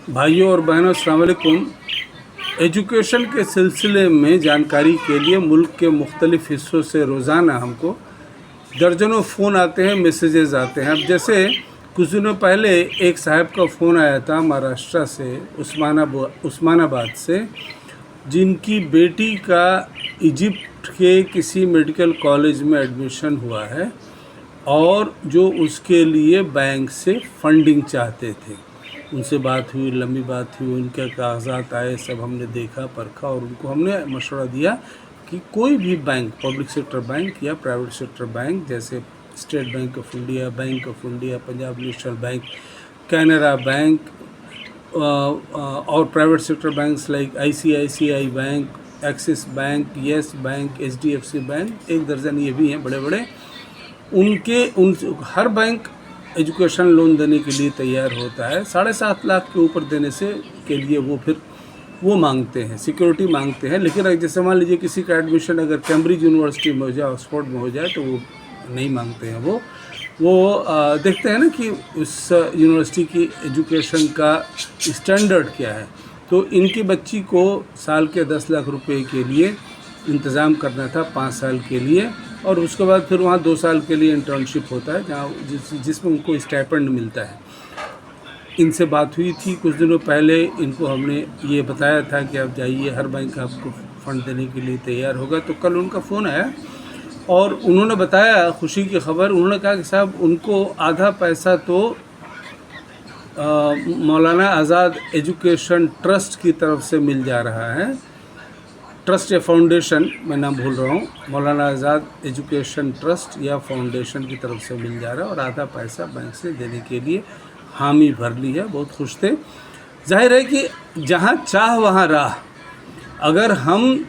भाइयों और बहनों, अस्सलाम वालेकुम। एजुकेशन के सिलसिले में जानकारी के लिए मुल्क के मुख्तलिफ़ हिस्सों से रोज़ाना हमको दर्जनों फ़ोन आते हैं, मैसेजेस आते हैं। अब जैसे कुछ दिनों पहले एक साहब का फ़ोन आया था महाराष्ट्र से, उस्मानाबाद से, जिनकी बेटी का इजिप्ट के किसी मेडिकल कॉलेज में एडमिशन हुआ है और जो उसके लिए बैंक से फंडिंग चाहते थे। उनसे बात हुई, लंबी बात हुई, उनके कागजात आए, सब हमने देखा परखा और उनको हमने मशवरा दिया कि कोई भी बैंक, पब्लिक सेक्टर बैंक या प्राइवेट सेक्टर बैंक जैसे State Bank of India, Punjab National Bank, Canara bank और private sector banks like ICICI bank, Axis bank, Yes bank, HDFC bank, एक दर्जन ये भी हैं बड़े बड़े। हर बैंक एजुकेशन लोन देने के लिए तैयार होता है। 7.5 लाख के ऊपर देने से के लिए वो मांगते हैं, सिक्योरिटी मांगते हैं। लेकिन जैसे मान लीजिए किसी का एडमिशन अगर कैम्ब्रिज यूनिवर्सिटी में हो जाए, ऑक्सफोर्ड में हो जाए, तो वो नहीं मांगते हैं। वो देखते हैं ना कि उस यूनिवर्सिटी की एजुकेशन का स्टैंडर्ड क्या है। तो इनकी बच्ची को साल के 10 लाख रुपए के लिए इंतज़ाम करना था 5 साल के लिए, और उसके बाद फिर वहाँ 2 साल के लिए इंटर्नशिप होता है जहाँ जिसमें उनको स्टाइपेंड मिलता है। इनसे बात हुई थी कुछ दिनों पहले। इनको हमने ये बताया था कि आप जाइए, हर बैंक आपको फ़ंड देने के लिए तैयार होगा। तो कल उनका फ़ोन आया और उन्होंने बताया, खुशी की खबर, उन्होंने कहा कि साहब उनको आधा पैसा तो मौलाना आज़ाद एजुकेशन ट्रस्ट की तरफ से मिल जा रहा है। ट्रस्ट या फाउंडेशन, मैं नाम भूल रहा हूँ, मौलाना आज़ाद एजुकेशन ट्रस्ट या फाउंडेशन की तरफ से मिल जा रहा है, और आधा पैसा बैंक से देने के लिए हामी भर ली है। बहुत खुश थे। जाहिर है कि जहाँ चाह वहाँ राह। अगर हम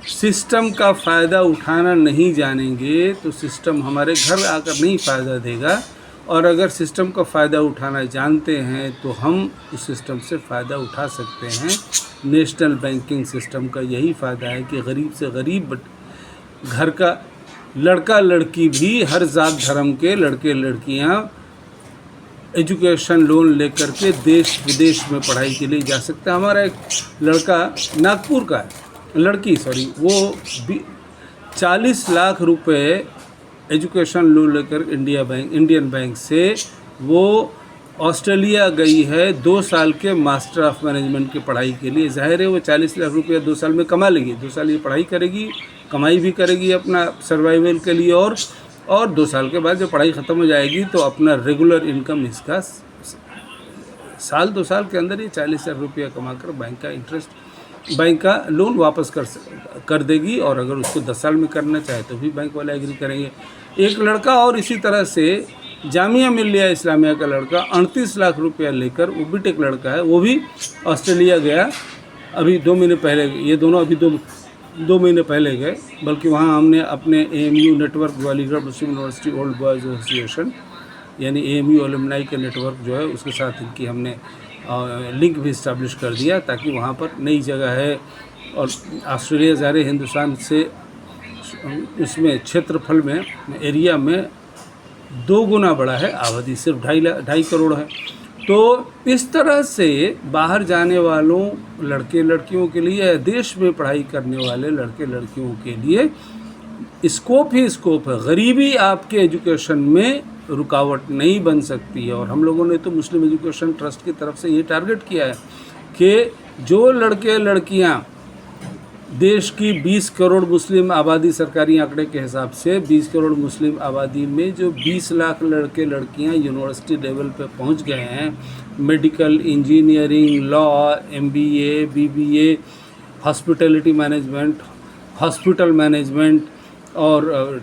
सिस्टम का फ़ायदा उठाना नहीं जानेंगे तो सिस्टम हमारे घर आकर नहीं फ़ायदा देगा, और अगर सिस्टम का फ़ायदा उठाना जानते हैं तो हम उस सिस्टम से फ़ायदा उठा सकते हैं। नेशनल बैंकिंग सिस्टम का यही फ़ायदा है कि गरीब से गरीब घर का लड़का लड़की भी, हर ज़ात धर्म के लड़के लड़कियां एजुकेशन लोन लेकर के देश विदेश में पढ़ाई के लिए जा सकते हैं। हमारा एक लड़का नागपुर का है, वो 40 लाख रुपए एजुकेशन लोन लेकर इंडियन बैंक से वो ऑस्ट्रेलिया गई है 2 साल के मास्टर ऑफ मैनेजमेंट की पढ़ाई के लिए। जाहिर है वो 40 लाख रुपया 2 साल में कमा लेगी। 2 साल ये पढ़ाई करेगी, कमाई भी करेगी अपना सर्वाइवल के लिए, और 2 साल के बाद जब पढ़ाई ख़त्म हो जाएगी तो अपना रेगुलर इनकम इसका साल 2 साल के अंदर ये 40 लाख रुपया कमा कर बैंक का लोन वापस कर देगी। और अगर उसको 10 साल में करना चाहे तो भी बैंक वाले एग्री करेंगे। एक लड़का और इसी तरह से जामिया मिल्लिया इस्लामिया का लड़का 38 लाख रुपया लेकर, वो बीटेक लड़का है, वो भी ऑस्ट्रेलिया गया अभी 2 महीने पहले। ये दोनों अभी 2 महीने पहले गए। बल्कि वहाँ हमने अपने AMU नेटवर्क, ग्वालियर मुस्लिम यूनिवर्सिटी ओल्ड बॉयज़ एसोसिएशन यानी AMU एलुमनाई का नेटवर्क जो है, उसके साथ इनकी हमने लिंक भी इस्टेब्लिश कर दिया, ताकि वहाँ पर नई जगह है और ऑस्ट्रेलिया ज़ाहिर हिंदुस्तान से उसमें क्षेत्रफल में, एरिया में 2 गुना बड़ा है। आबादी सिर्फ 2.5 करोड़ है। तो इस तरह से बाहर जाने वालों लड़के लड़कियों के लिए, देश में पढ़ाई करने वाले लड़के लड़कियों के लिए स्कोप ही स्कोप है। गरीबी आपके एजुकेशन में रुकावट नहीं बन सकती है। और हम लोगों ने तो मुस्लिम एजुकेशन ट्रस्ट की तरफ से ये टारगेट किया है कि जो लड़के लड़कियां, देश की 20 करोड़ मुस्लिम आबादी, सरकारी आंकड़े के हिसाब से 20 करोड़ मुस्लिम आबादी में जो 20 लाख लड़के लड़कियां यूनिवर्सिटी लेवल पे पहुंच गए हैं, medical, engineering, law, MBA, BBA, hospitality management, hospital management और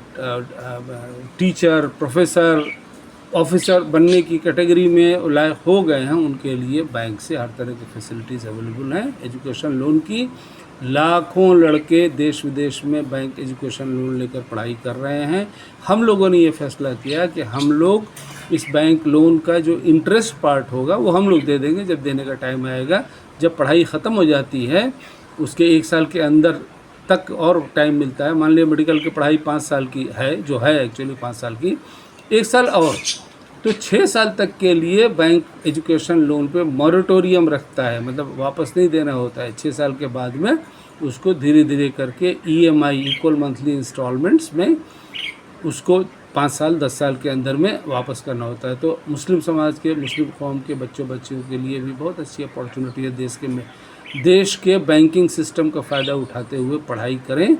टीचर, प्रोफेसर, ऑफिसर बनने की कैटेगरी में लायक हो गए हैं, उनके लिए बैंक से हर तरह की फैसिलिटीज़ अवेलेबल हैं एजुकेशन लोन की। लाखों लड़के देश विदेश में बैंक एजुकेशन लोन लेकर पढ़ाई कर रहे हैं। हम लोगों ने ये फैसला किया कि हम लोग इस बैंक लोन का जो इंटरेस्ट पार्ट होगा वो हम लोग दे देंगे जब देने का टाइम आएगा। जब पढ़ाई ख़त्म हो जाती है, उसके 1 साल के अंदर तक और टाइम मिलता है। मान लिया मेडिकल की पढ़ाई 5 साल की है, जो है एक्चुअली 5 साल की, 1 साल और तो 6 साल तक के लिए बैंक एजुकेशन लोन पे मॉरेटोरियम रखता है, मतलब वापस नहीं देना होता है। 6 साल के बाद में उसको धीरे धीरे करके EMI इक्वल मंथली इंस्टॉलमेंट्स में उसको 5 साल 10 साल के अंदर में वापस करना होता है। तो मुस्लिम समाज के, मुस्लिम कौम के बच्चों के लिए भी बहुत अच्छी अपॉर्चुनिटी है। देश के बैंकिंग सिस्टम का फ़ायदा उठाते हुए पढ़ाई करें,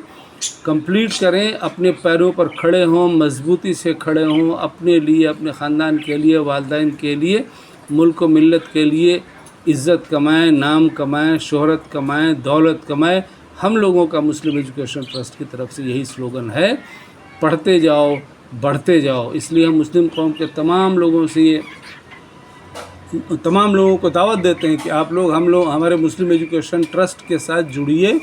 कंप्लीट करें, अपने पैरों पर खड़े हों, मजबूती से खड़े हों, अपने लिए, अपने ख़ानदान के लिए, वालिदैन के लिए, मुल्क व मिल्लत के लिए इज़्ज़त कमाएं, नाम कमाएं, शोहरत कमाएं, दौलत कमाएं। हम लोगों का मुस्लिम एजुकेशन ट्रस्ट की तरफ से यही स्लोगन है, पढ़ते जाओ, बढ़ते जाओ। इसलिए हम मुस्लिम कौम के तमाम लोगों को दावत देते हैं कि आप लोग हमारे मुस्लिम एजुकेशन ट्रस्ट के साथ जुड़िए।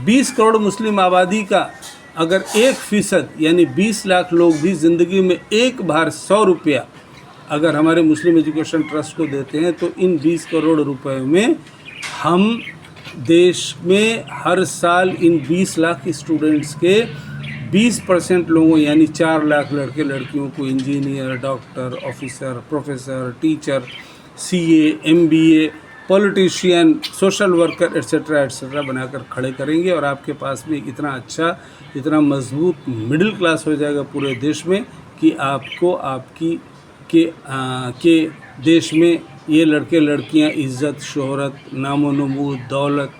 20 करोड़ मुस्लिम आबादी का अगर 1% यानी 20 लाख लोग भी ज़िंदगी में एक बार 100 रुपया अगर हमारे मुस्लिम एजुकेशन ट्रस्ट को देते हैं तो इन 20 करोड़ रुपए में हम देश में हर साल इन 20 लाख स्टूडेंट्स के 20% लोगों यानी 4 लाख लड़के लड़कियों को engineer, doctor, officer, professor, teacher, CA, MBA, politician, social worker etcetera बनाकर खड़े करेंगे। और आपके पास में इतना अच्छा, इतना मजबूत मिडिल क्लास हो जाएगा पूरे देश में कि आपको के देश में ये लड़के लड़कियां इज़्ज़त, शोहरत, नामो नमूद, दौलत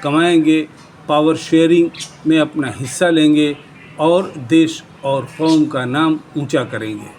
कमाएंगे, पावर शेयरिंग में अपना हिस्सा लेंगे और देश और कौम का नाम ऊंचा करेंगे।